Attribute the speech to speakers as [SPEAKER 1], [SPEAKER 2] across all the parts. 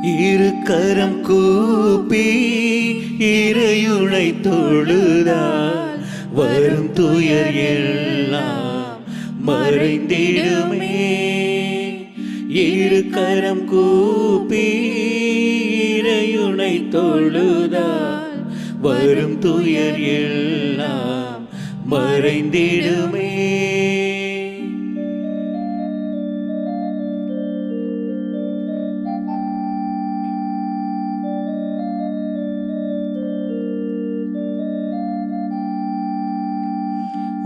[SPEAKER 1] இரு கரம் கூப்பி இறையுனை தொழுதால் வரும் துயர் எல்லாம் மறைந்திடுமே. இரு கரம் கூப்பி இறையுனை தொழுதால் வரும் துயர் எல்லாம் மறைந்திடுமே.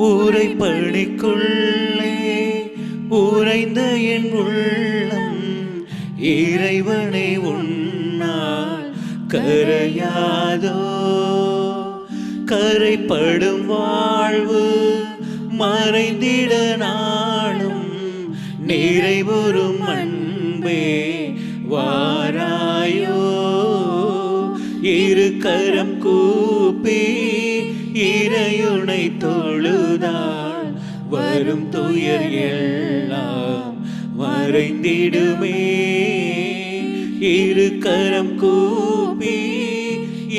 [SPEAKER 1] ஊரை பணிக்குள்ளே உறைந்த என் உள்ளம் இறைவனை உன்னால் கரையாதோ. கரைப்படும் வாழ்வு மறைந்திட நாளும் நிறைவுறும் அன்பே வாராயோ. இரு கரம் கூப்பி இறையுனை தொழுதால் வரும் துயர் எல்லாம் மறைந்திடுமே. இரு கரம் கூப்பி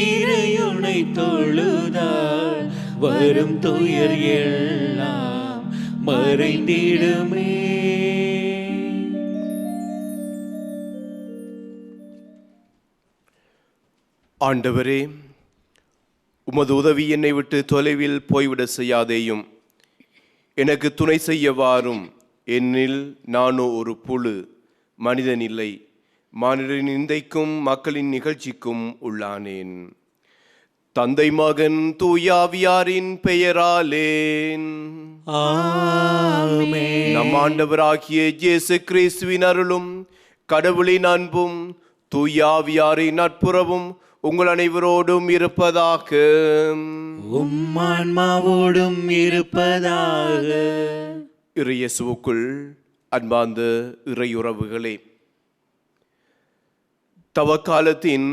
[SPEAKER 1] இறையுனை தொழுதால் வரும் துயர் எல்லாம் மறைந்திடுமே.
[SPEAKER 2] ஆண்டவரே, உமது உதவி என்னை விட்டு தொலைவில் போய்விட செய்யாதேயும். எனக்கு துணை செய்ய வாரும். என்னில் நானோ ஒரு புழு, மனிதன் இல்லை. மானிடரின் நிந்தைக்கும் மக்களின் நிகழ்ச்சிக்கும் உள்ளானேன். தந்தை மகன் தூயாவியாரின் பெயராலேன்.
[SPEAKER 1] ஆமென்.
[SPEAKER 2] நம் ஆண்டவராகிய இயேசு கிறிஸ்துவின் அருளும் கடவுளின் அன்பும் தூயாவியாரின் நட்புறவும் உங்கள் அனைவரோடும் இருப்பதாக.
[SPEAKER 1] உம்மான்மாவோடும் இருப்பதாக.
[SPEAKER 2] இறையேசுவுக்குள் அன்பார்ந்த இறையுறவுகளே, தவக்காலத்தின்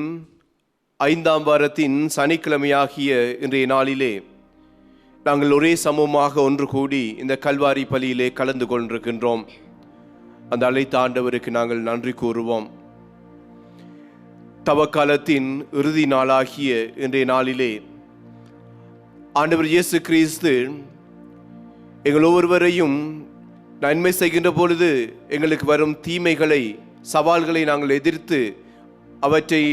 [SPEAKER 2] 5ஆம் வாரத்தின் சனிக்கிழமையாகிய இன்றைய நாளிலே நாங்கள் ஒரே சமூகமாக ஒன்று கூடி இந்த கல்வாரி பலியிலே கலந்து கொண்டிருக்கின்றோம். அந்த அழைத்த ஆண்டவருக்கு நாங்கள் நன்றி கூறுவோம். தவக்காலத்தின் இறுதி நாளாகிய இன்றைய நாளிலே ஆண்டவர் இயேசு கிறிஸ்து எங்கள் ஒவ்வொருவரையும் நன்மை செய்கின்ற பொழுது எங்களுக்கு வரும் தீமைகளை, சவால்களை நாங்கள் எதிர்த்து அவற்றை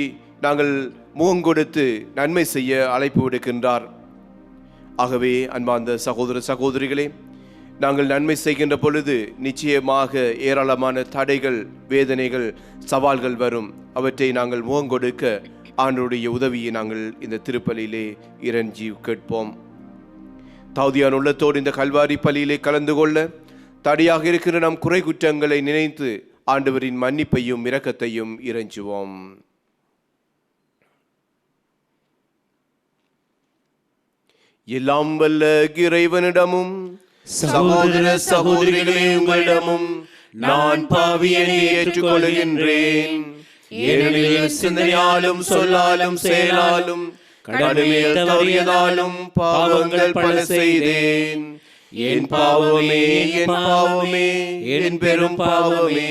[SPEAKER 2] நாங்கள் முகம் கொடுத்து நன்மை செய்ய அழைப்பு விடுக்கின்றார். ஆகவே அன்பார்ந்த சகோதர சகோதரிகளே, நாங்கள் நன்மை செய்கின்ற பொழுது நிச்சயமாக ஏராளமான தடைகள், வேதனைகள், சவால்கள் வரும். அவற்றை நாங்கள் முகம் கொடுக்க ஆண்டவருடைய உதவியை நாங்கள் இந்த திருப்பலியிலே இறைஞ்சி கேட்போம். தகுதியான உள்ளத்தோடு இந்த கல்வாரி பலியிலே கலந்து கொள்ள தடையாக இருக்கிற நம் குறை குற்றங்களை நினைத்து ஆண்டவரின் மன்னிப்பையும் இரக்கத்தையும் இறைஞ்சுவோம். எல்லாம் வல்ல இறைவனிடமும் சகோதர சகோதரிகளே உங்களிடமும் நான் பாவியனை ஏற்றுக்கொள்கின்றேன். ஏனெனில் சிந்தனையாலும் சொல்லாலும் செயலாலும் கடமையில் தவறியதாலும் பாவங்கள் பல செய்தேன். என் பாவமே, என் பாவமே, என் பெரும் பாவமே.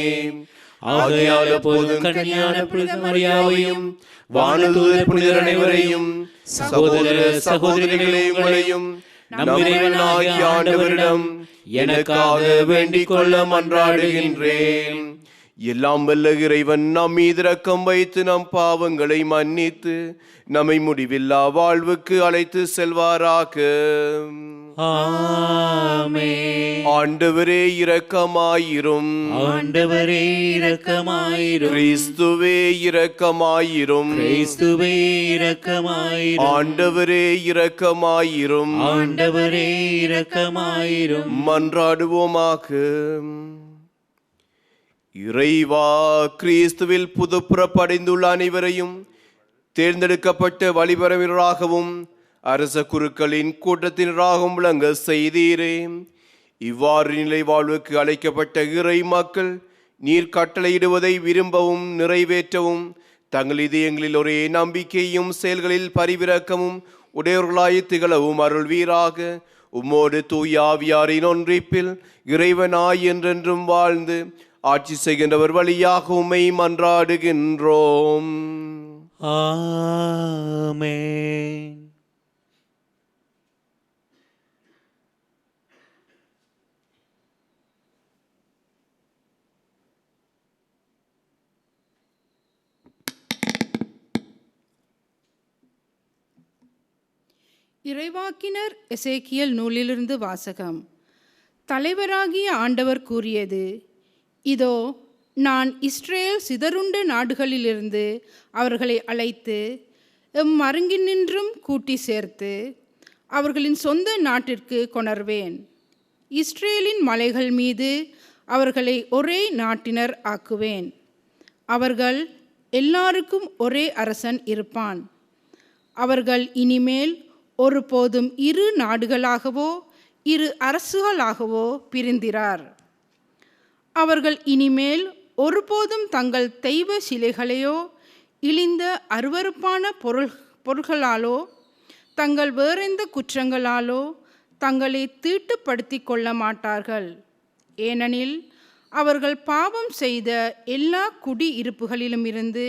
[SPEAKER 2] ஆகையால் எப்போதும் கன்னியான புனித மரியாவையும் வானதூதர் புனிதர் அனைவரையும் சகோதர சகோதரிகளே உங்களையும் நம் இறைவனாகிய ஆண்டவரிடம் எனக்காக வேண்டிக் கொள்ள மன்றாடுகின்றேன். எல்லாம் வல்ல இறைவன் நம் மீது இரக்கம் வைத்து நம் பாவங்களை மன்னித்து நம்மை முடிவில்லா வாழ்வுக்கு அழைத்து செல்வாராக.
[SPEAKER 1] ஆமென்.
[SPEAKER 2] ஆண்டவரே இரக்கமாயிரும்.
[SPEAKER 1] ஆண்டவரே இரக்கமாயிரும்.
[SPEAKER 2] கிறிஸ்துவே இரக்கமாயிரும்.
[SPEAKER 1] கிறிஸ்துவே இரக்கமாயிரும்.
[SPEAKER 2] ஆண்டவரே இரக்கமாயிரும்.
[SPEAKER 1] ஆண்டவரே இரக்கமாயிரும்.
[SPEAKER 2] மன்றாடுவோமாக. இறைவா, கிறிஸ்துவில் புதுப்புறப்படைந்துள்ள அனைவரையும் தேர்ந்தெடுக்கப்பட்ட வழிபரவராகவும் அரச குருக்களின் கூட்டத்தினராகவும் விளங்க செய்தீரே. இவ்வாறு நிலை வாழ்வுக்கு அழைக்கப்பட்ட இறை மக்கள் நீர் கட்டளையிடுவதை விரும்பவும் நிறைவேற்றவும் தங்கள் இதயங்களில் ஒரே நம்பிக்கையும் செயல்களில் பரிவிரக்கமும் உடையவர்களாய் திகழவும் அருள்வீராக. உம்மோடு தூய ஆவியாரின் ஒன்றிப்பில் இறைவனாய் என்றென்றும் வாழ்ந்து ஆட்சி செய்கின்றவர் வழியாக உம்மை மன்றாடுகின்றோம்.
[SPEAKER 1] ஆமென்.
[SPEAKER 3] இறைவாக்கினர் எசேக்கியேல் நூலிலிருந்து வாசகம். தலைவராகிய ஆண்டவர் கூறியது, இதோ நான் இஸ்ரேல் சிதறுண்ட நாடுகளிலிருந்து அவர்களை அழைத்து மருங்கினின்றும் கூட்டி சேர்த்து அவர்களின் சொந்த நாட்டிற்கு கொணர்வேன். இஸ்ரேலின் மலைகள் மீது அவர்களை ஒரே நாட்டினர் ஆக்குவேன். அவர்கள் எல்லாருக்கும் ஒரே அரசன் இருப்பான். அவர்கள் இனிமேல் ஒருபோதும் இரு நாடுகளாகவோ இரு அரசுகளாகவோ பிரிந்திரார். அவர்கள் இனிமேல் ஒருபோதும் தங்கள் தெய்வ சிலைகளையோ இழிந்த அருவருப்பான பொருள்களாலோ தங்கள் வேறெந்த குற்றங்களாலோ தங்களை தீட்டுப்படுத்தி கொள்ள மாட்டார்கள். ஏனெனில் அவர்கள் பாவம் செய்த எல்லா குடியிருப்புகளிலும் இருந்து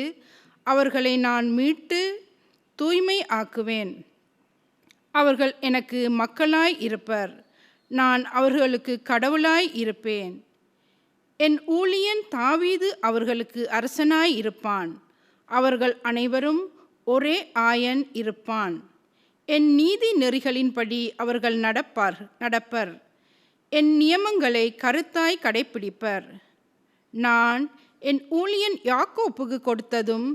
[SPEAKER 3] அவர்களை நான் மீட்டு தூய்மை ஆக்குவேன். அவர்கள் எனக்கு மக்களாய் இருப்பர், நான் அவர்களுக்கு கடவுளாய் இருப்பேன். என் ஊழியன் தாவீது அவர்களுக்கு அரசனாய் இருப்பான். அவர்கள் அனைவரும் ஒரே ஆயன் இருப்பான். என் நீதி நெறிகளின்படி அவர்கள் நடப்பர். என் நியமங்களை கருத்தாய் கடைப்பிடிப்பர். நான் என் ஊழியன் யாக்கோப்புக்கு கொடுத்ததும்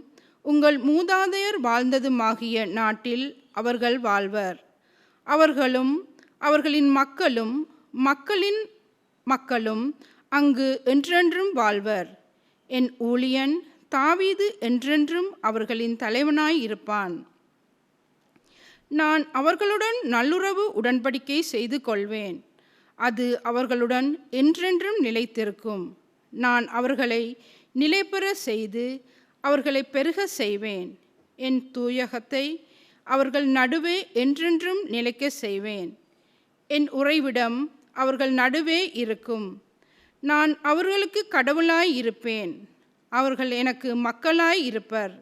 [SPEAKER 3] உங்கள் மூதாதையர் வாழ்ந்ததுமாகிய நாட்டில் அவர்கள் வாழ்வர். அவர்களும் அவர்களின் மக்களும் மக்களின் மக்களும் அங்கு என்றென்றும் வாழ்வர். என் ஊழியன் தாவீது என்றென்றும் அவர்களின் தலைவனாய் இருப்பான். நான் அவர்களுடன் நல்லுறவு உடன்படிக்கை செய்து கொள்வேன். அது அவர்களுடன் என்றென்றும் நிலைத்திருக்கும். நான் அவர்களை நிலைபெற செய்து அவர்களை பெருக செய்வேன். என் தூயகத்தை அவர்கள் நடுவே என்றென்றும் நிலைக்க செய்வேன். என் உறைவிடம் அவர்கள் நடுவே இருக்கும். நான் அவர்களுக்கு கடவுளாய் இருப்பேன். அவர்கள் எனக்கு மக்களாய் இருப்பர்.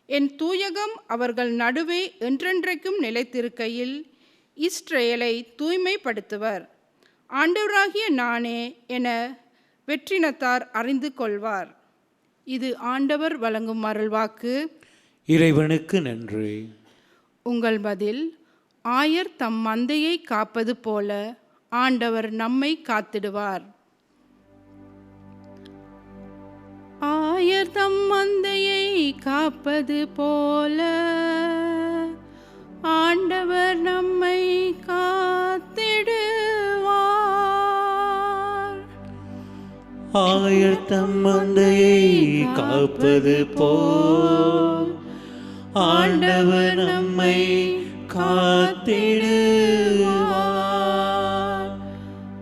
[SPEAKER 3] என் தூயகம் அவர்கள் நடுவே என்றென்றைக்கும் நிலைத்திருக்கையில் இஸ்ரேலை தூய்மைப்படுத்துவர். ஆண்டவராகிய நானே என வெற்றினத்தார் அறிந்து கொள்வார். இது ஆண்டவர் வழங்கும் அருள்வாக்கு.
[SPEAKER 1] இறைவனுக்கு நன்றி.
[SPEAKER 3] உங்கள் பதில், ஆயர் தம் மந்தையை காப்பது போல ஆண்டவர் நம்மை காத்திடுவார். ஆயர் தம் மந்தையை காப்பது போல ஆண்டவர் நம்மை காத்திடுவார்.
[SPEAKER 1] ஆயர் தம் மந்தையை காப்பது போல் ஆண்டவர் நம்மை காத்திடுவார்.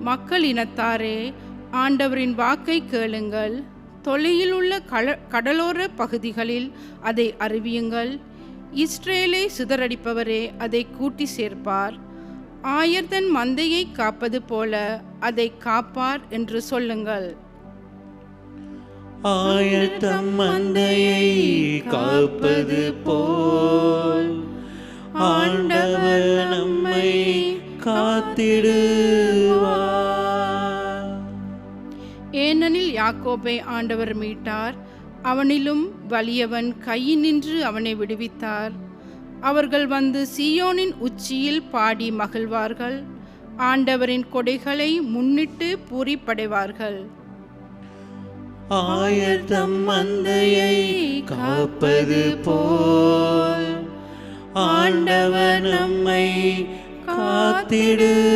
[SPEAKER 3] மக்கள் இனத்தாரே, ஆண்டவரின் வாக்கை கேளுங்கள். தொலையில் உள்ள கடலோர பகுதிகளில் அதை அறிவியுங்கள். இஸ்ரேலை சிதறடிப்பவரே அதை கூட்டி சேர்ப்பார். ஆயர் தன் மந்தையை காப்பது போல அதை காப்பார் என்று சொல்லுங்கள்.
[SPEAKER 1] ஆயர் தம் மந்தையை காப்பது போல் ஆண்டவர் நம்மை காத்திடுவார்.
[SPEAKER 3] ஏனெனில் யாக்கோபை ஆண்டவர் மீட்டார், அவனிலும் வலியவன் கையினின்று அவனை விடுவித்தார். அவர்கள் வந்து சீயோனின் உச்சியில் பாடி மகிழ்வார்கள். ஆண்டவரின் கொடைகளை முன்னிட்டு பூரிப்படைவார்கள்.
[SPEAKER 1] ஆயர் தம் மந்தையை காப்பது போல் ஆண்டவர் நம்மை காத்திடுவார்.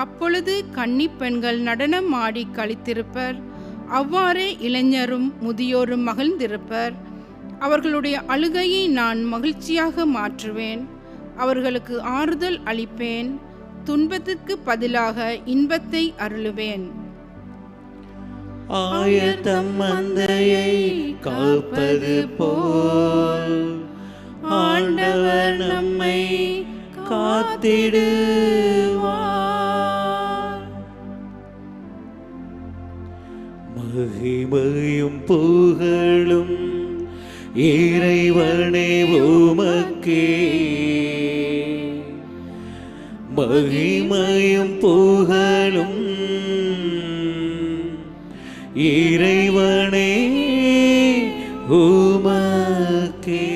[SPEAKER 3] அப்பொழுது கன்னிப் பெண்கள் நடனம் ஆடி களித்திருப்பர். அவ்வாறே இளைஞரும் முதியோரும் மகிழ்ந்திருப்பர். அவர்களுடைய அழுகையை நான் மகிழ்ச்சியாக மாற்றுவேன். அவர்களுக்கு ஆறுதல் அளிப்பேன். துன்பத்துக்கு பதிலாக இன்பத்தை அருளுவேன்.
[SPEAKER 1] ஆயர் தம் மந்தையை காப்பது போல் ஆண்டவர் நம்மை காத்திடுவார். மகிமையும் புகழும் இறைவனே உமக்கே. மகிமையும் புகழும் இறைவனே உமக்கே.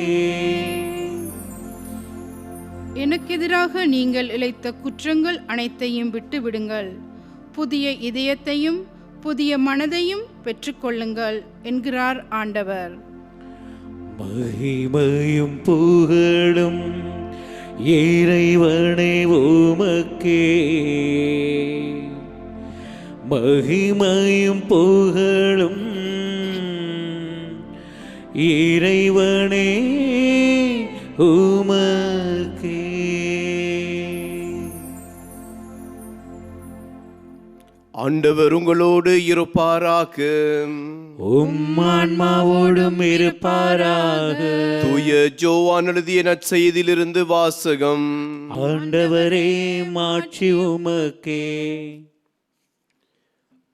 [SPEAKER 3] எனக்கு எதிராக நீங்கள் இழைத்த குற்றங்கள் அனைத்தையும் விட்டு விடுங்கள், புதிய இதயத்தையும் புதிய மனதையும் பெற்றுக்கொள்ளுங்கள் என்கிறார் ஆண்டவர்.
[SPEAKER 1] மகிமையும் புகழும் இறைவனே உமக்கே. மகிமையும் புகழும் இறைவனே உமக்கே.
[SPEAKER 2] ஆண்டவர் உங்களோடு இருப்பாராக.
[SPEAKER 1] உம்மான்மாவோடும் இருப்பாராக.
[SPEAKER 2] தூய யோவான் எழுதிய நற்செய்தியிலிருந்து வாசகம்.
[SPEAKER 1] ஆண்டவரே மாட்சி உமக்கே.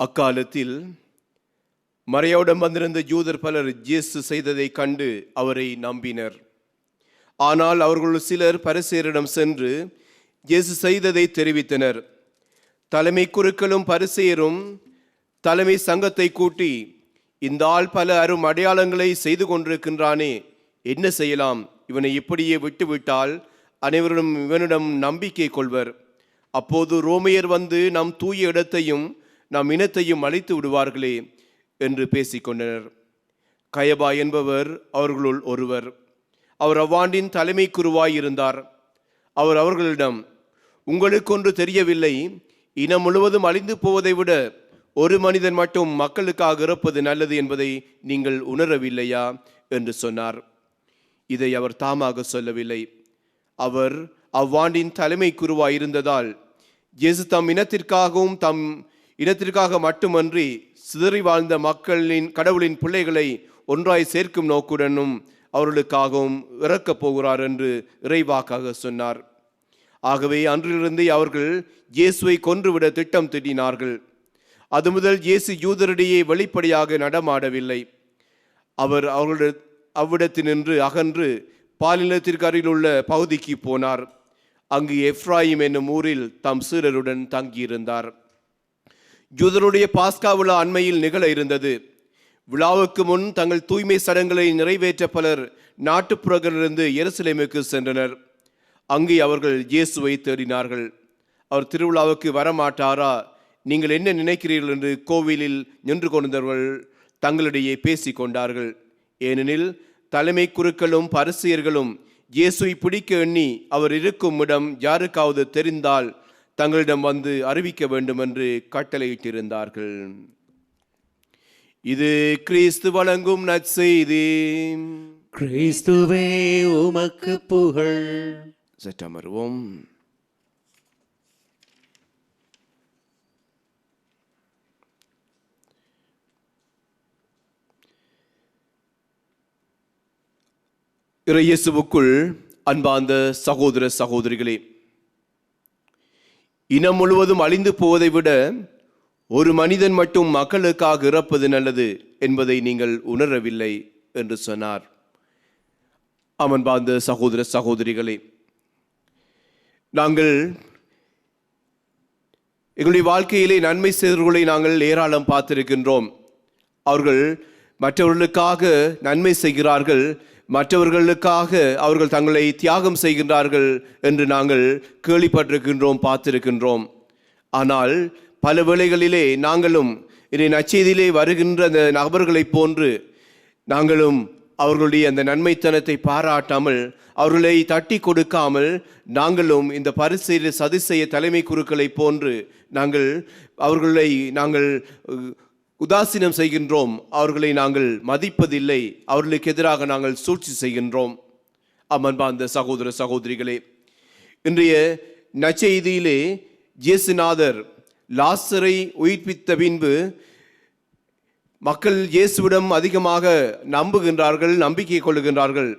[SPEAKER 2] அக்காலத்தில் மறையோடம் வந்திருந்த யூதர் பலர் இயேசு செய்ததை கண்டு அவரை நம்பினர். ஆனால் அவர்களுள் சிலர் பரிசேயரிடம் சென்று இயேசு செய்ததை தெரிவித்தனர். தலைமை குருக்களும் பரிசேயரும் தலைமை சங்கத்தை கூட்டி, இந்த ஆள் பல அரும் அடையாளங்களை செய்து கொண்டிருக்கின்றானே, என்ன செய்யலாம்? இவனை இப்படியே விட்டுவிட்டால் அனைவரும் இவனிடம் நம்பிக்கை கொள்வர். அப்போது ரோமையர் வந்து நம் தூய இடத்தையும் நம் இனத்தையும் அழித்து விடுவார்களே என்று பேசிக்கொண்டனர். கயபா என்பவர் அவர்களுள் ஒருவர். அவர் அவ்வாண்டின் தலைமை குருவாய் இருந்தார். அவர் அவர்களிடம், உங்களுக்கொன்று தெரியவில்லை, இனம் முழுவதும் அழிந்து போவதை விட ஒரு மனிதன் மட்டும் மக்களுக்காக இறப்பது நல்லது என்பதை நீங்கள் உணரவில்லையா என்று சொன்னார். இதை அவர் தாமாக சொல்லவில்லை. அவர் அவ்வாண்டின் தலைமை குருவாய் இருந்ததால் இயேசு தம் இனத்திற்காகவும் தம் இனத்திற்காக மட்டுமன்றி சிதறி வாழ்ந்த கடவுளின் பிள்ளைகளை ஒன்றாய் சேர்க்கும் நோக்குடனும் அவர்களுக்காகவும் இறக்கப் போகிறார் என்று இறைவாக்காக சொன்னார். ஆகவே அன்றிலிருந்தே அவர்கள் இயேசுவை கொன்றுவிட திட்டம் தீட்டினார்கள். அது முதல் இயேசு யூதரிடையே வெளிப்படையாக நடமாடவில்லை. அவர் அவ்விடத்தினின்று அகன்று பாலினத்திற்கு அருகிலுள்ள பகுதிக்கு போனார். அங்கு எப்ராயிம் என்னும் ஊரில் தம் சீடருடன் தங்கியிருந்தார். யூதருடைய பாஸ்கா விழா அண்மையில் நிகழ இருந்தது. விழாவுக்கு முன் தங்கள் தூய்மை சடங்குகளை நிறைவேற்ற பலர் நாட்டுப்புறங்களிலிருந்து எருசலேமுக்கு சென்றனர். அங்கே அவர்கள் இயேசுவை தேடினார்கள். அவர் திருவிழாவுக்கு வரமாட்டாரா, நீங்கள் என்ன நினைக்கிறீர்கள் என்று கோவிலில் நின்று கொண்டவர்கள் தங்களிடையே பேசி கொண்டார்கள். ஏனெனில் தலைமை குருக்களும் பரிசேயர்களும் இயேசுவை பிடிக்க எண்ணி அவர் இருக்கும் இடம் யாருக்காவது தெரிந்தால் தங்களிடம் வந்து அறிவிக்க வேண்டும் என்று கட்டளையிட்டிருந்தார்கள். இது கிறிஸ்து வழங்கும் நற்செய்தி.
[SPEAKER 1] கிறிஸ்துவே உமக்கு புகழ்.
[SPEAKER 2] சற்றமருவோம். இயேசுவுக்குள் அன்பார்ந்த சகோதர சகோதரிகளே, இனம் முழுவதும் அழிந்து போவதை விட ஒரு மனிதன் மட்டும் மக்களுக்காக இறப்பது நல்லது என்பதை நீங்கள் உணரவில்லை என்று சொன்னார். அன்பார்ந்த சகோதர சகோதரிகளே, நாங்கள் எங்களுடைய வாழ்க்கையிலே நன்மை செய்தவர்களை நாங்கள் ஏராளம் பார்த்திருக்கின்றோம். அவர்கள் மற்றவர்களுக்காக நன்மை செய்கிறார்கள், மற்றவர்களுக்காக அவர்கள் தங்களை தியாகம் செய்கின்றார்கள் என்று நாங்கள் கேள்விப்பட்டிருக்கின்றோம், பார்த்திருக்கின்றோம். ஆனால் பல வேளைகளிலே நாங்களும் இதை நற்செய்தியிலே வருகின்ற அந்த நபர்களைப் போன்று நாங்களும் அவர்களுடைய அந்த நன்மைத்தனத்தை பாராட்டாமல், அவர்களை தட்டி கொடுக்காமல், நாங்களும் இந்த பரிசேயர் சதுசேய தலைமை குருக்களை போன்று அவர்களை நாங்கள் உதாசீனம் செய்கின்றோம், அவர்களை நாங்கள் மதிப்பதில்லை, அவர்களுக்கு எதிராக நாங்கள் சூழ்ச்சி செய்கின்றோம். அன்பார்ந்த சகோதர சகோதரிகளே, இன்றைய நற்செய்தியிலே இயேசுநாதர் லாசரை உயிர்ப்பித்த பின்பு மக்கள் இயேசுவிடம் அதிகமாக நம்புகின்றார்கள், நம்பிக்கை கொள்ளுகின்றார்கள்.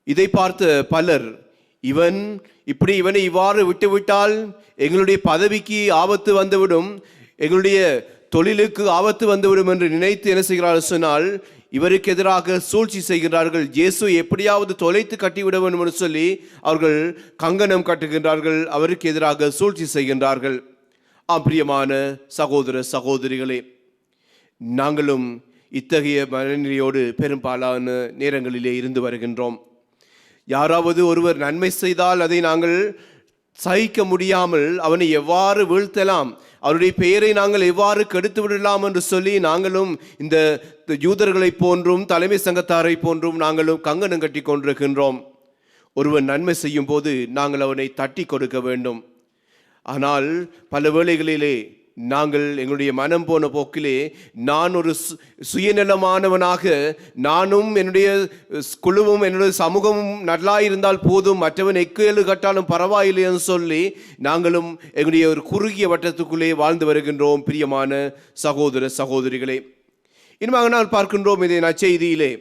[SPEAKER 2] இதை பார்த்த பலர், இவனை இவ்வாறு விட்டுவிட்டால் எங்களுடைய பதவிக்கு ஆபத்து வந்துவிடும், எங்களுடைய தொழிலுக்கு ஆபத்து வந்துவிடும் என்று நினைத்து என்ன செய்கிறார்கள் சொன்னால் இவருக்கு எதிராக சூழ்ச்சி செய்கிறார்கள். இயேசு எப்படியாவது தொலைத்து கட்டிவிட வேண்டும் என்று சொல்லி அவர்கள் கங்கணம் கட்டுகின்றார்கள், அவருக்கு எதிராக சூழ்ச்சி செய்கின்றார்கள். பிரியமான சகோதர சகோதரிகளே, நாங்களும் இத்தகைய மனநிலையோடு பெரும்பாலான நேரங்களிலே இருந்து வருகின்றோம். யாராவது ஒருவர் நன்மை செய்தால் அதை நாங்கள் சகிக்க முடியாமல் அவனை எவ்வாறு வீழ்த்தலாம், அவருடைய பெயரை நாங்கள் எவ்வாறு கெடுத்து விடலாம் என்று சொல்லி நாங்களும் இந்த யூதர்களை போன்றும் தலைமை சங்கத்தாரை போன்றும் நாங்களும் கங்கணம் கட்டி கொண்டிருக்கின்றோம். ஒருவன் நன்மை செய்யும் போது நாங்கள் அவனை தட்டி கொடுக்க வேண்டும். ஆனால் பல வேளைகளிலே நாங்கள் எங்களுடைய மனம் போன போக்கிலே நான் ஒரு சுயநலமானவனாக, நானும் என்னுடைய குழுவும் என்னுடைய சமூகமும் நல்லா இருந்தால் போதும், மற்றவன் எக்கேளு கட்டாலும் பரவாயில்லை என்று சொல்லி நாங்களும் எங்களுடைய ஒரு குறுகிய வட்டத்துக்குள்ளே வாழ்ந்து வருகின்றோம். பிரியமான சகோதர சகோதரிகளே, இனிமாக நான் பார்க்கின்றோம் இதை நற்செய்தியிலே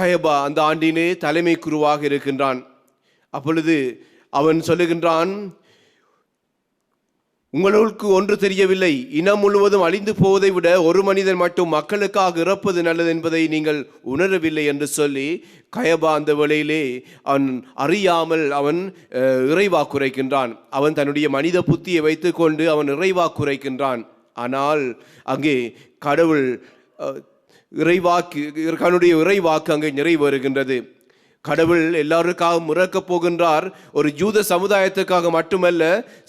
[SPEAKER 2] கயபா அந்த ஆண்டினே தலைமை குருவாக இருக்கின்றான். அப்பொழுது அவன் சொல்லுகின்றான், உங்களுக்கு ஒன்று தெரியவில்லை, இனம் முழுவதும் அழிந்து போவதை விட ஒரு மனிதன் மட்டும் மக்களுக்காக இறப்பது நல்லது என்பதை நீங்கள் உணரவில்லை என்று சொல்லி கயபா அந்த வேளையிலே அவன் அறியாமல் அவன் இறைவாக்குரைக்கின்றான். அவன் தன்னுடைய மனித புத்தியை வைத்துக்கொண்டு அவன் இறைவாக்குரைக்கின்றான். ஆனால் அங்கே கடவுள் தன்னுடைய இறைவாக்கு அங்கே நிறைவேறுகின்றது. கடவுள் எல்லாருக்காகவும் இறக்கப் போகின்றார். ஒரு யூத சமுதாயத்துக்காக மட்டுமல்ல,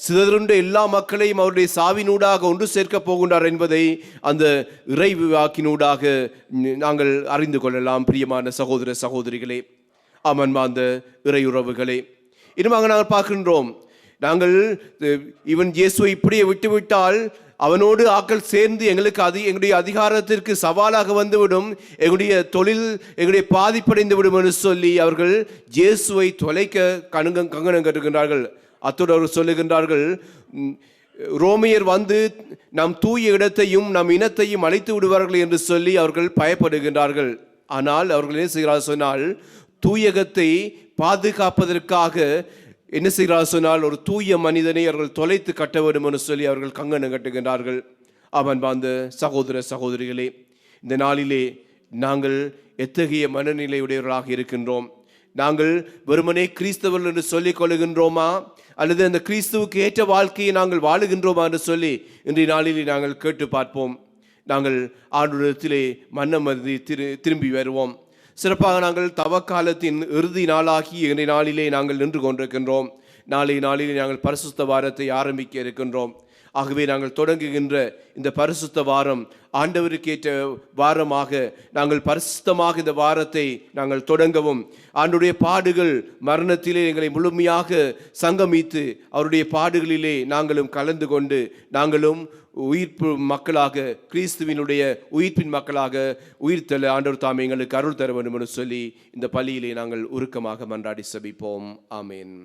[SPEAKER 2] சிதறுண்ட எல்லா மக்களையும் அவருடைய சாவினூடாக ஒன்று சேர்க்கப் போகின்றார் என்பதை அந்த இறைவாக்கினூடாக நாங்கள் அறிந்து கொள்ளலாம். பிரியமான சகோதர சகோதரிகளே, அன்பார்ந்த இறையுறவுகளே, இன்னுமாக நாங்கள் பார்க்கின்றோம், நாங்கள் இவன் இயேசுவை இப்படியே விட்டுவிட்டால் அவனோடு ஆக்கள் சேர்ந்து எங்களுடைய அதிகாரத்திற்கு சவாலாக வந்துவிடும், எங்களுடைய தொழில் எங்களுடைய பாதிப்படைந்து விடும் என்று சொல்லி அவர்கள் இயேசுவை தொலைக்க கங்கணம் கட்டுகின்றார்கள். அத்தோடு அவர்கள் சொல்லுகின்றார்கள், ரோமியர் வந்து நம் தூய இடத்தையும் நம் இனத்தையும் அழைத்து விடுவார்கள் என்று சொல்லி அவர்கள் பயப்படுகின்றார்கள். ஆனால் அவர்கள் என்ன செய்கிறார்கள் சொன்னால், தூயகத்தை பாதுகாப்பதற்காக என்ன செய்கிறார் சொன்னால் ஒரு தூய மனிதனை அவர்கள் தொலைத்து கட்ட வேண்டும் என்று சொல்லி அவர்கள் கங்கணம் கட்டுகின்றார்கள். அன்பார்ந்த சகோதர சகோதரிகளே, இந்த நாளிலே நாங்கள் எத்தகைய மனநிலையுடையவர்களாக இருக்கின்றோம்? நாங்கள் வெறுமனே கிறிஸ்தவர்கள் என்று சொல்லிக் கொள்ளுகின்றோமா, அல்லது அந்த கிறிஸ்துவுக்கு ஏற்ற வாழ்க்கையை நாங்கள் வாழுகின்றோமா என்று சொல்லி இன்றைய நாளிலே நாங்கள் கேட்டு பார்ப்போம். நாங்கள் ஆண்டவரிடத்திலே மன்னமருதி திரும்பி வருவோம். சிறப்பாக நாங்கள் தவக்காலத்தின் இறுதி நாளாகி இன்றைய நாளிலே நாங்கள் நின்று கொண்டிருக்கின்றோம். நாளைய நாளிலே நாங்கள் பரிசுத்த வாரத்தை ஆரம்பிக்க இருக்கின்றோம். ஆகவே நாங்கள் தொடங்குகின்ற இந்த பரிசுத்த வாரம் ஆண்டவருக்கு ஏற்ற வாரமாக நாங்கள் பரிசுத்தமாக இந்த வாரத்தை நாங்கள் தொடங்கவும், ஆண்டுடைய பாடுகள் மரணத்திலே எங்களை முழுமையாக சங்கமித்து அவருடைய பாடுகளிலே நாங்களும் கலந்து கொண்டு நாங்களும் உயிர்ப்பு மக்களாக, கிறிஸ்துவினுடைய உயிர்ப்பின் மக்களாக உயிர்த்தெழ ஆண்டவர் தாமே எங்களுக்கு அருள் தர வேண்டும் என்று சொல்லி இந்த பலியிலே நாங்கள் உருக்கமாக மன்றாடி செபிப்போம். ஆமேன்.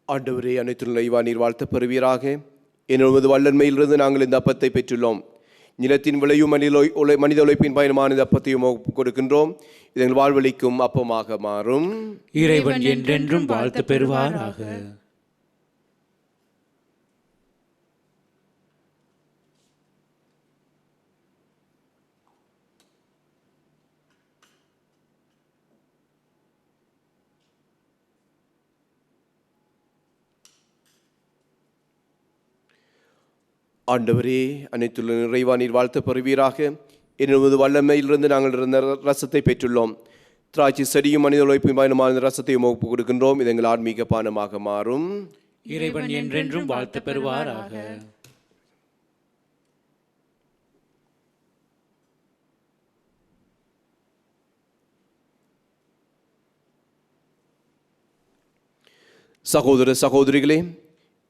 [SPEAKER 2] ஆண்டவரே, அனைத்துள்ள இவா நீர் வாழ்த்த பெறுவீராக. என்னுடைய வல்லன்மையிலிருந்து நாங்கள் இந்த அப்பத்தை பெற்றுள்ளோம். நிலத்தின் விளையும் மனித உழைப்பின் பயணமான இந்த அப்பத்தையும் கொடுக்கின்றோம். இது எங்கள் வாழ்வழிக்கும் அப்பமாக மாறும்.
[SPEAKER 1] இறைவன் என்றென்றும் வாழ்த்து பெறுவாராக.
[SPEAKER 2] ஆண்டவரே, அனைத்துள்ள நிறைவா நீர் வாழ்த்து பெறுவீராக. என்னுடைய வல்லமையிலிருந்து நாங்கள் இருந்த ரசத்தை பெற்றுள்ளோம். திராட்சை செடியும் மனித உழைப்பும் பயணமான ரசத்தையும் கொடுக்கின்றோம். இது எங்கள் ஆன்மீக பானமாக மாறும்.
[SPEAKER 1] இறைவன் என்றென்றும் வாழ்த்து பெறுவாராக.
[SPEAKER 2] சகோதர சகோதரிகளே,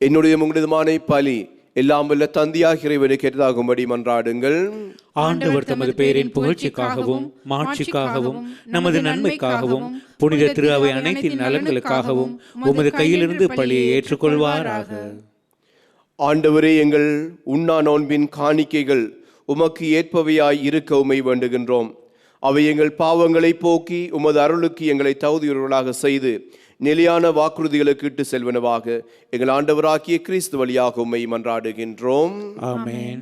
[SPEAKER 2] என்னுடைய உங்களுதுமான பலி எல்லாம் வல்ல தந்தையாகிய இறைவனுக்கு ஏற்றதாகும்படி மன்றாடுங்கள்.
[SPEAKER 1] ஆண்டவர் தமது பெயரின் புகழ்ச்சிக்காகவும் மாட்சிக்காகவும் நமது நன்மைக்காகவும் புனித திரு அவை அனைத்தின் நலன்களுக்காகவும் உமது கையிலிருந்து பலியை ஏற்றுக்கொள்வாராக.
[SPEAKER 2] ஆண்டவரே, எங்கள் உண்ணா நோன்பின் காணிக்கைகள் உமக்கு ஏற்பவையாய் இருக்க உமை வேண்டுகின்றோம். அவை எங்கள் பாவங்களை போக்கி உமது அருளுக்கு எங்களை தகுதியுள்ளவர்களாக செய்து நிலையான வாக்குறுதிகளுக்கு இட்டு செல்வனவாக எங்கள் ஆண்டவராகிய கிறிஸ்து வழியாக உம்மை மன்றாடுகின்றோம்.
[SPEAKER 1] ஆமென்.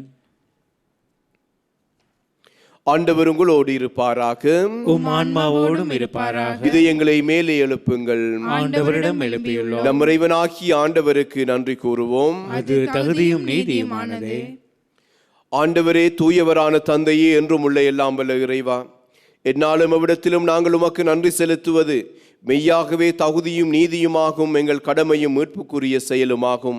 [SPEAKER 2] ஆண்டவர் உங்களோடு இருப்பாராக.
[SPEAKER 1] உம் ஆன்மாவோடும் இருப்பாராக.
[SPEAKER 2] இதயங்களை மேலே எழுப்புங்கள்.
[SPEAKER 1] ஆண்டவரிடம் எழுப்பியுள்ளோம்.
[SPEAKER 2] நம் இறைவனாகிய ஆண்டவருக்கு நன்றி கூறுவோம்.
[SPEAKER 1] அது தகுதியும் நீதியுமானதே.
[SPEAKER 2] ஆண்டவரே, தூயவரான தந்தையே, என்றும் உள்ள எல்லாம் வல்ல இறைவா, எந்நாளும் எவ்விடத்திலும் நாங்கள் உமக்கு நன்றி செலுத்துவது மெய்யாகவே தகுதியும் நீதியுமாகும், எங்கள் கடமையும் மீட்புக்குரிய செயலுமாகும்.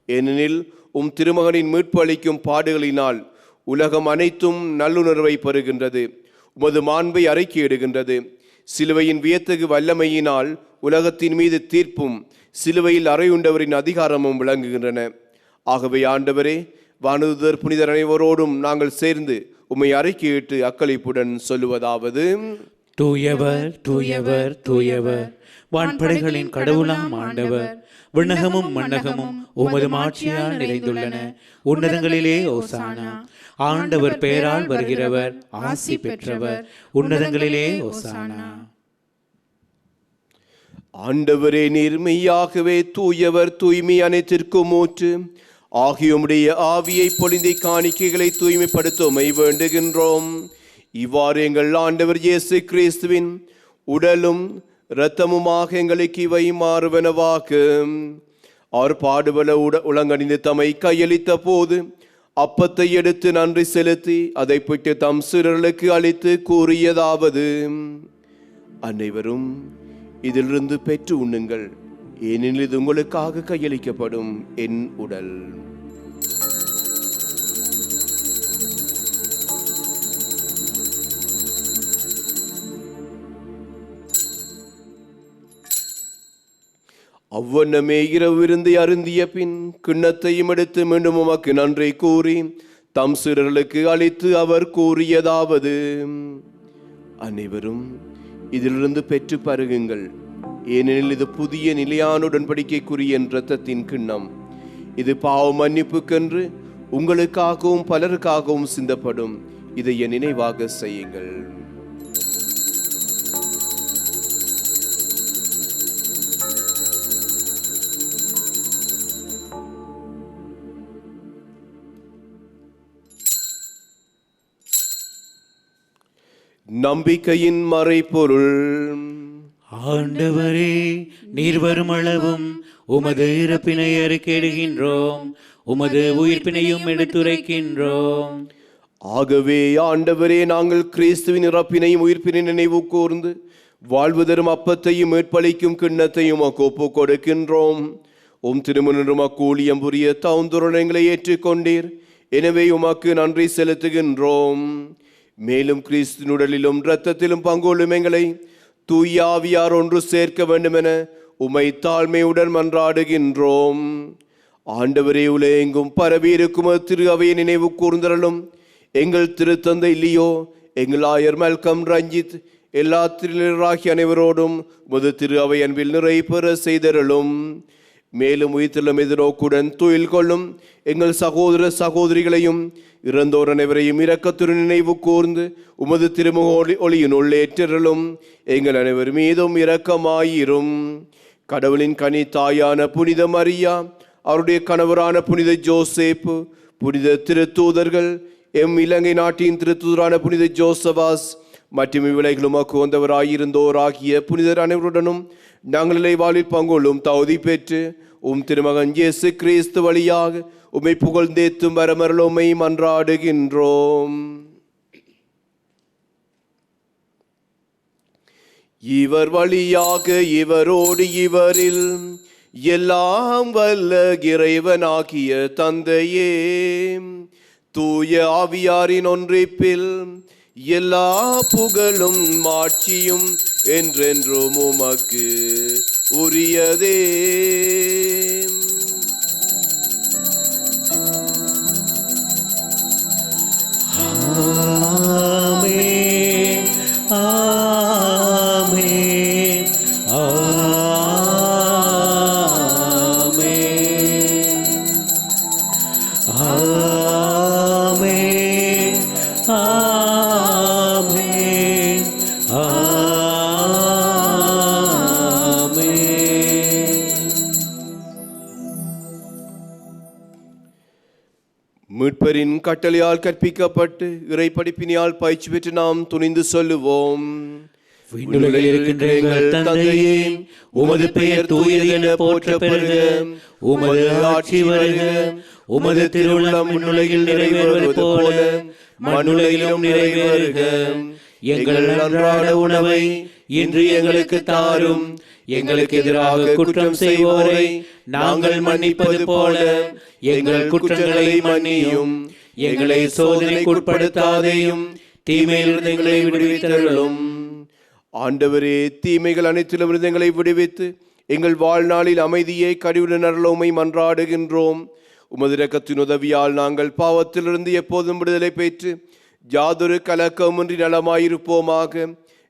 [SPEAKER 2] ஏனெனில் உம் திருமகனின் மீட்பு அளிக்கும் பாடுகளினால் உலகம் அனைத்தும் நல்லுணர்வை பெறுகின்றது, உமது மாண்பை அறிக்கையிடுகின்றது. சிலுவையின் வியத்தகு வல்லமையினால் உலகத்தின் மீது தீர்ப்பும் சிலுவையில் அறையுண்டவரின் அதிகாரமும் விளங்குகின்றன. ஆகவே ஆண்டவரே, வானதூதர் புனிதர் அனைவரோடும் நாங்கள் சேர்ந்து உம்மை அறிக்கையிட்டு அக்களிப்புடன் சொல்லுவதாவது:
[SPEAKER 1] தூயவர் தூயவர் தூயவர், வான்படைகளின் கடவுளாம் ஆண்டவர், விண்ணகமும் மண்ணகமும் உமது மாட்சியால் நிறைந்துள்ளன. உன்னதங்களிலே ஓசானா. ஆண்டவர் பெயரால் வருகிறவர் ஆசி பெற்றவர். உன்னதங்களிலே ஓசானா.
[SPEAKER 2] ஆண்டவரே, நீர் மெய்யாகவே தூயவர், தூய்மை அனைத்திற்கும் ஊற்று. ஆகியோமுடைய ஆவியை பொழிந்தை காணிக்கைகளை தூய்மைப்படுத்த உம்மை வேண்டுகின்றோம். இவ்வாறு எங்கள் ஆண்டவர் இயேசு கிறிஸ்துவின் உடலும் இரத்தமுமாக எங்களுக்கு இவை மாறுவனவாக. அவர் பாடுபல உலங்கணிந்து தம்மை கையளித்த போது அப்பத்தை எடுத்து நன்றி செலுத்தி அதை பிட்டு தம் சீடர்களுக்கு அளித்து கூறியதாவது: அனைவரும் இதிலிருந்து பெற்று உண்ணுங்கள், ஏனெனில் இது உங்களுக்காக கையளிக்கப்படும் என் உடல். அவ்வண்ணமே இரவு விருந்தை அருந்திய பின் கிண்ணத்தையும் எடுத்து மீண்டும் உமக்கு நன்றி கூறி தம் சீடர்களுக்கு அளித்து அவர் கூறியதாவது: அனைவரும் இதிலிருந்து பெற்று பருகுங்கள், ஏனெனில் இது புதிய நிலையான உடன்படிக்கைக்குரிய என் இரத்தத்தின் கிண்ணம். இது பாவ மன்னிப்புக்கென்று உங்களுக்காகவும் பலருக்காகவும் சிந்தப்படும். இதை என் நினைவாக செய்யுங்கள். நம்பிக்கையின் மறைபொருள்.
[SPEAKER 1] ஆண்டவரே, நீர் வரும் அளவும் உமது இறப்பினை அறிக்கையிடுகின்றோம், உமது உயிர்ப்பினையும் எடுத்துரைக்கின்றோம்.
[SPEAKER 2] ஆகவே ஆண்டவரே, நாங்கள் கிறிஸ்துவின் இறப்பினையும் உயிர்ப்பினை நினைவு கூர்ந்து வாழ்வு தரும் அப்பத்தையும் மீட்பளிக்கும் கிண்ணத்தையும் ஒப்பு கொடுக்கின்றோம். உம் திருமணம் அக்கூலியம் புரிய தவுந்துரணங்களை ஏற்றுக்கொண்டீர். எனவே உமக்கு நன்றி செலுத்துகின்றோம். மேலும் கிறிஸ்துவின் உடலிலும் இரத்தத்திலும் பங்கொள்ளும் எங்களை தூய ஆவியார் ஒன்று சேர்க்க வேண்டுமென உம்மை தாழ்மையுடன் மன்றாடுகின்றோம். ஆண்டவரே, உலகெங்கும் பரவியிருக்கும் திரு அவையை நினைவு கூர்ந்தரலும். எங்கள் திருத்தந்தை லியோ, எங்கள் ஆயர் மல்கம் ரஞ்சித், எல்லா திருநராகிய அனைவரோடும் உமது திரு அவை அன்பில் நிறை பெற செய்தரலும். மேலும் உயிர்த்தெழும் எதிர்நோக்குடன் துயில் கொள்ளும் எங்கள் சகோதர சகோதரிகளையும் இறந்தோர் அனைவரையும் இரக்கத்துடன் நினைவு கூர்ந்து உமது திருமுக ஒளியினுள் ஏற்றலும். எங்கள் அனைவர் மீதும் இரக்கமாயிரும். கடவுளின் கனி தாயான புனித மரியா, அவருடைய கணவரான புனித ஜோசேப்பு, புனித திருத்தூதர்கள், எம் இலங்கை நாட்டின் திருத்தூதரான புனித ஜோசபாஸ் மற்றும் இவ்விலைகளும் வந்தவராயிருந்தோர் ஆகிய புனிதர் அனைவருடனும் நாங்கள் இலைவாழில் பங்கொள்ளும் தகுதி பெற்று உம் திருமகன் இயேசு கிறிஸ்து வழியாக உம்மை புகழ்ந்தேத்தும் வரமருள் உம்மை மன்றாடுகின்றோம். இவர் வழியாக இவரோடு இவரில் எல்லாம் வல்ல இறைவனாகிய தந்தையே, தூய ஆவியாரின் ஒன்றிப்பில் எல்லா புகழும் மாட்சியும் என்றென்றும் உமக்கு உரியதே.
[SPEAKER 1] ஆமென், ஆமென், ஆமென், ஆமென், ஆமென், ஆமென்.
[SPEAKER 2] மீட்பரின் கட்டளையால் கற்பிக்கப்பட்டு இறை படிப்பினியால் பயிற்சி பெற்று நாம் துணிந்து சொல்லுவோம்.
[SPEAKER 1] விண்ணுலகில் இருக்கின்ற எங்கள் தந்தையே, உமது பெயர் தூயது என போற்ற பெறுக. உமது ஆட்சி வருக. உமது திருவுள்ளம் விண்ணுலகில் நிறைவேறுவது போல மண்ணுலகிலும் நிறைவேறுக. எங்கள் அன்றாட உணவை இன்று எங்களுக்கு தாரும். எங்களுக்கு எதிராக குற்றம் செய்வோரை நாங்கள் மன்னிப்பது போல எங்கள் குற்றங்களை மன்னியும். எங்களை சோதனைக்கு உட்படுத்தாதேயும், தீமையிலிருந்து எங்களை விடுவித்தருளும்.
[SPEAKER 2] ஆண்டவரே, தீமைகள் அனைத்திலிருந்து எங்களை விடுவித்து எங்கள் வாழ்நாளில் அமைதியை கனிவுடன் அருளுமை மன்றாடுகின்றோம். உமது இரக்கத்தின் உதவியால் நாங்கள் பாவத்திலிருந்து எப்போதும் விடுதலை பெற்று யாதொரு கலக்கமின்றி நலமாயிருப்போமாக.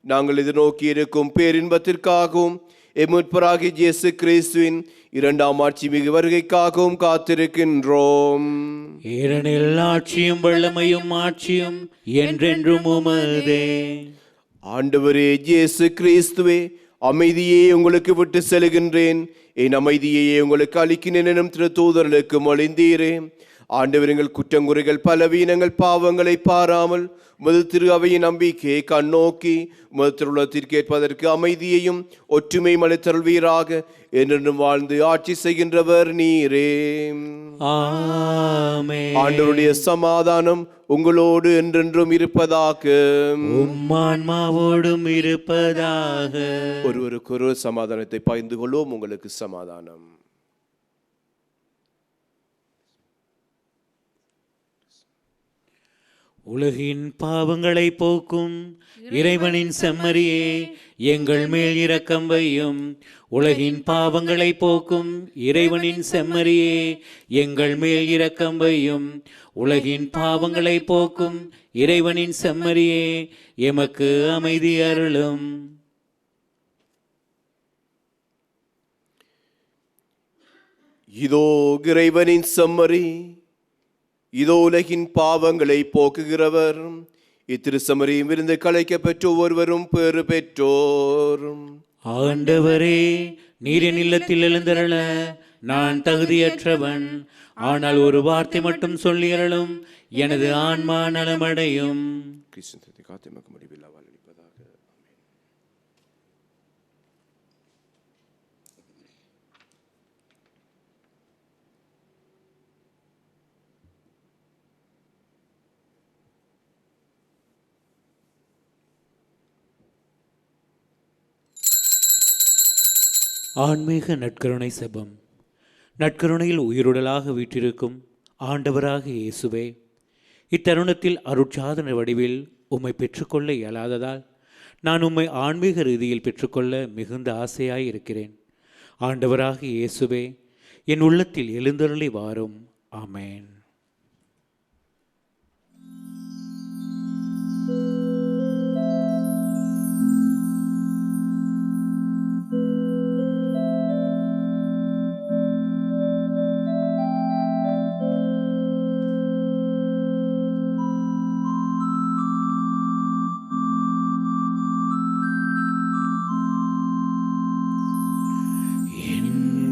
[SPEAKER 2] நாங்கள் எதிர்நோக்கி இருக்கும் பேரின்பத்திற்காகவும் எம்மீட்பராகிய இயேசு கிறிஸ்துவின் இரண்டாம் ஆட்சி மிகு வருகைக்காகவும் காத்திருக்கின்றோம்.
[SPEAKER 1] ஏனெனில் ஆட்சியும் வல்லமையும் ஆட்சியும் என்றென்றும் உமதே.
[SPEAKER 2] ஆண்டவரே இயேசு கிறிஸ்துவே, அமைதியே உங்களுக்கு விட்டு செல்கின்றேன், என் அமைதியையே உங்களுக்கு அளிக்கின்றேன் எனும் திருத்தூதர்களுக்கு மொழிந்தீரே. ஆண்டவர், எங்கள் குற்றங்குறைகள் பலவீனங்கள் பாவங்களை பாராமல் உமது திரு அவையின் நம்பிக்கையை கண்ணோக்கி உமது திருவுளத்திற்கு ஏற்பதற்கு அமைதியையும் ஒற்றுமை அளித்தருள்வீராக. என்றென்றும் வாழ்ந்து ஆட்சி செய்கின்றவர் நீரே.
[SPEAKER 1] ஆமென்.
[SPEAKER 2] ஆண்டவருடைய சமாதானம் உங்களோடு என்றென்றும் இருப்பதாக.
[SPEAKER 1] உம்மான்மாவோடும் இருப்பதாக.
[SPEAKER 2] ஒருவருக்கொரு சமாதானத்தை பகிர்ந்து கொள்வோம். உங்களுக்கு சமாதானம்.
[SPEAKER 1] உலகின் பாவங்களை போக்கும் இறைவனின் செம்மறியே, எங்கள் மேல் இரக்கம் வையும். உலகின் பாவங்களை போக்கும் இறைவனின் செம்மறியே, எங்கள் மேல் இரக்கம் வையும். உலகின் பாவங்களை போக்கும் இறைவனின் செம்மறியே, எமக்கு அமைதி அருளும்.
[SPEAKER 2] இதோ இறைவனின் செம்மறி, இதோ உலகின் பாவங்களை போக்குகிறவர். இத்திருச்சமரியும் இருந்து கலைக்க பெற்ற ஒருவரும் பேறு பெற்றோர்.
[SPEAKER 1] ஆண்டவரே, நீர் என் இல்லத்தில் எழுந்தருள நான் தகுதியற்றவன். ஆனால் ஒரு வார்த்தை மட்டும் சொல்லியருளும், எனது ஆன்மா நலமடையும்.
[SPEAKER 2] கிறிஸ்துவின் காத்தமக்கு முடிவில்லா வாழ்வளிப்பதாக.
[SPEAKER 1] ஆன்மீக நற்கருணை செபம். நற்கருணையில் உயிருடலாக வீற்றிருக்கும் ஆண்டவராக இயேசுவே, இத்தருணத்தில் அருட்சாதன வடிவில் உம்மை பெற்றுக்கொள்ள இயலாததால் நான் உம்மை ஆன்மீக ரீதியில் பெற்றுக்கொள்ள மிகுந்த ஆசையாய் இருக்கிறேன். ஆண்டவராக இயேசுவே, என் உள்ளத்தில் எழுந்தருளி வாரும். ஆமென்.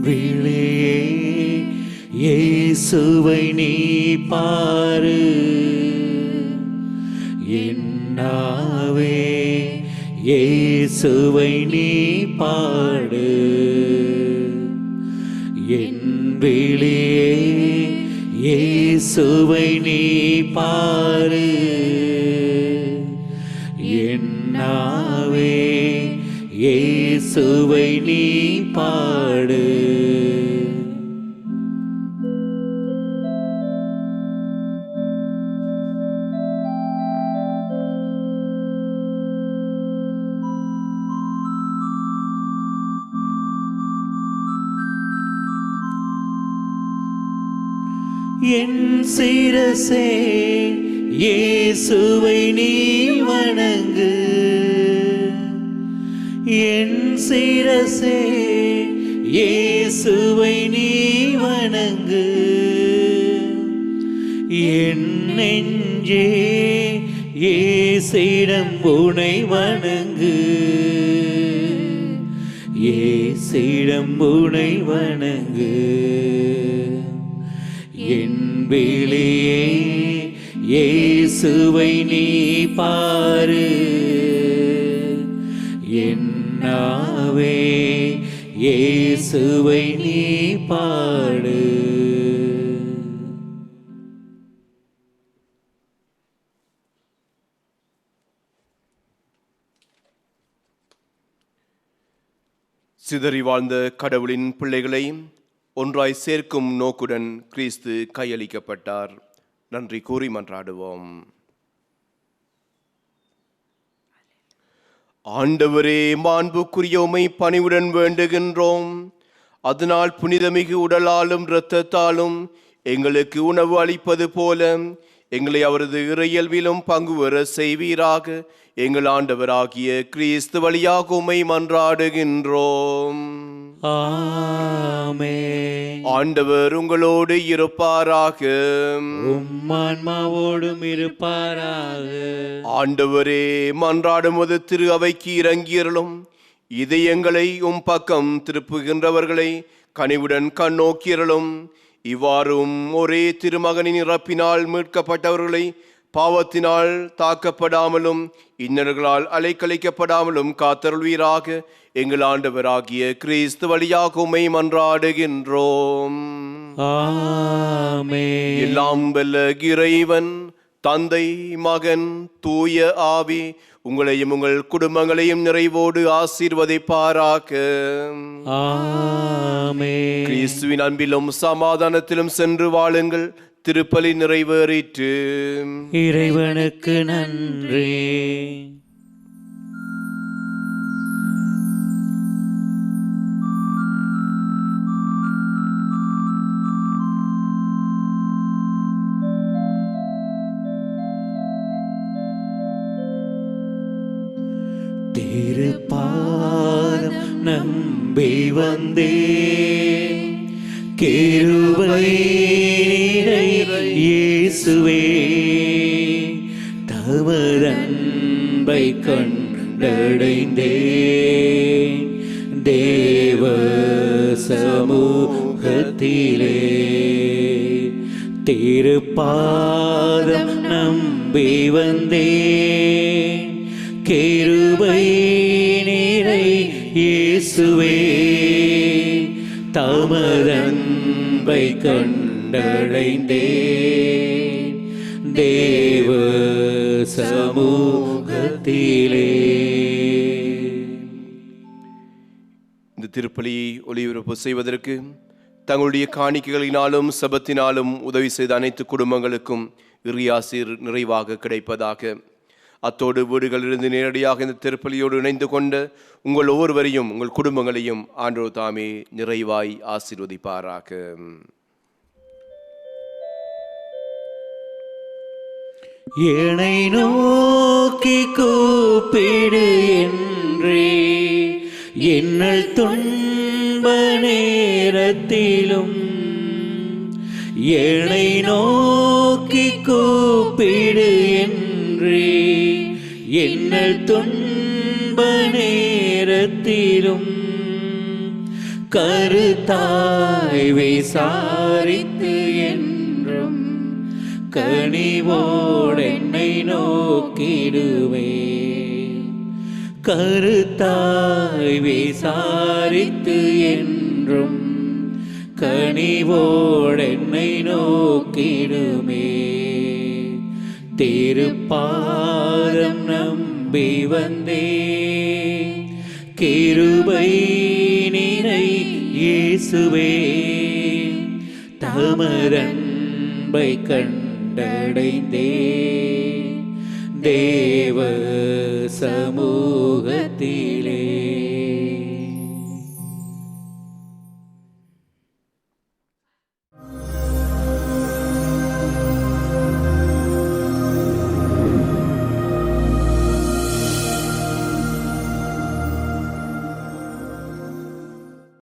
[SPEAKER 1] விழியே இயேசுவை நீ பாரு, என்னாவே இயேசுவை நீ பாடு. என் விழியே இயேசுவை நீ பாரு, என்னாவே இயேசுவை நீ பாடு. என் சிரசே இயேசுவை நீ வணங்கு. என் சிரசே இயேசுவை நீ வணங்கு. என் நெஞ்சே இயேசுவிடம் உனை வணங்கு. இயேசுவிடம் உனை வணங்கு. என் விழியே இயேசுவை நீ பாரு. என் நாவே இயேசுவை நீ பாடு.
[SPEAKER 2] சிதறி வாழ்ந்த கடவுளின் பிள்ளைகளை ஒன்றாய் சேர்க்கும் நோக்குடன் கிறிஸ்து கையளிக்கப்பட்டார். நன்றி கூறி மன்றாடுவோம். ஆண்டவரே, மாண்புக்குரிய உம்மை பணிவுடன் வேண்டுகின்றோம். அதனால் புனிதமிகு உடலாலும் இரத்தத்தாலும் எங்களுக்கு உணவு அளிப்பது போல எங்களை அவரது இறையல்விலும் பங்கு பெற செய்வீராக. எங்கள் ஆண்டவராகிய கிறிஸ்து வழியாக உம்மை மன்றாடுகின்றோம்.
[SPEAKER 1] ஆமென்.
[SPEAKER 2] ஆண்டவர் உங்களோடு இருப்பாராக.
[SPEAKER 1] உம் ஆன்மாவோடும் இருப்பாராக.
[SPEAKER 2] ஆண்டவரே, மன்றாடுவது திரு அவைக்கு இறங்கியருளும். இதயங்களை உம் பக்கம் திருப்புகின்றவர்களை கனிவுடன் கண்ணோக்கியருளும். இவ்வாறும் ஒரே திருமகனின் இறப்பினால் மீட்கப்பட்டவர்களை பாவத்தினால் தாக்கப்படாமலும் இன்னல்களால் அலைக்கழிக்கப்படாமலும் காத்தருள்வீராக. எங்கள் ஆண்டவராகிய கிறிஸ்து வழியாக உம்மை மன்றாடுகின்றோம்.
[SPEAKER 1] ஆமென்.
[SPEAKER 2] எல்லாம் வல்ல இறைவன் தந்தை, மகன், தூய ஆவி உங்களையும் உங்கள் குடும்பங்களையும் நிறைவோடு ஆசீர்வதிப்பாராக.
[SPEAKER 1] ஆமென்.
[SPEAKER 2] கிறிஸ்துவின் அன்பிலும் சமாதானத்திலும் சென்று வாழுங்கள். திருப்பலி நிறைவேறிற்று.
[SPEAKER 1] இறைவனுக்கு நன்றி. திருப்பாதம் நம்பி வந்தேன். கிருபை இயேசுவே, தமதன்பை கண்டடைந்தேன். தேவ சமூகத்திலே திருப்பாதம் நம்பி வந்தேன். கிருபை நிறை இயேசுவே, தமதன்பை கண்டடைந்தேன். தேவ சமூகத்திலே.
[SPEAKER 2] இந்த திருப்பலியை ஒளிபரப்பு செய்வதற்கு தங்களுடைய காணிக்கைகளினாலும் சபத்தினாலும் உதவி செய்த அனைத்து குடும்பங்களுக்கும் இறையாசீர் நிறைவாக கிடைப்பதாக. அத்தோடு வீடுகளிலிருந்து நேரடியாக இந்த திருப்பலியோடு இணைந்து கொண்ட உங்கள் ஒவ்வொருவரையும் உங்கள் குடும்பங்களையும் ஆண்டவர் தாமே நிறைவாய் ஆசீர்வதிப்பாராக.
[SPEAKER 1] என்னை நோக்கி கூப்பிடு என்றே என்னல் துன்ப நேரத்திலும். என்னை நோக்கி கூப்பிடு என்றே என்னல் துன்ப நேரத்திலும். கருத்தாய் விசாரித்து என்றும் கனிவோடென்னை நோக்கிடுவே. கருத்தாய் விசாரித்து என்றும் கனிவோடென்னை நோக்கிடுமே. திருப்பாதம் நம்பி வந்தே. கிருபை நிறை இயேசுவே, தமதன்பை கண்டடைந்தே. தேவ சமூகத்தில்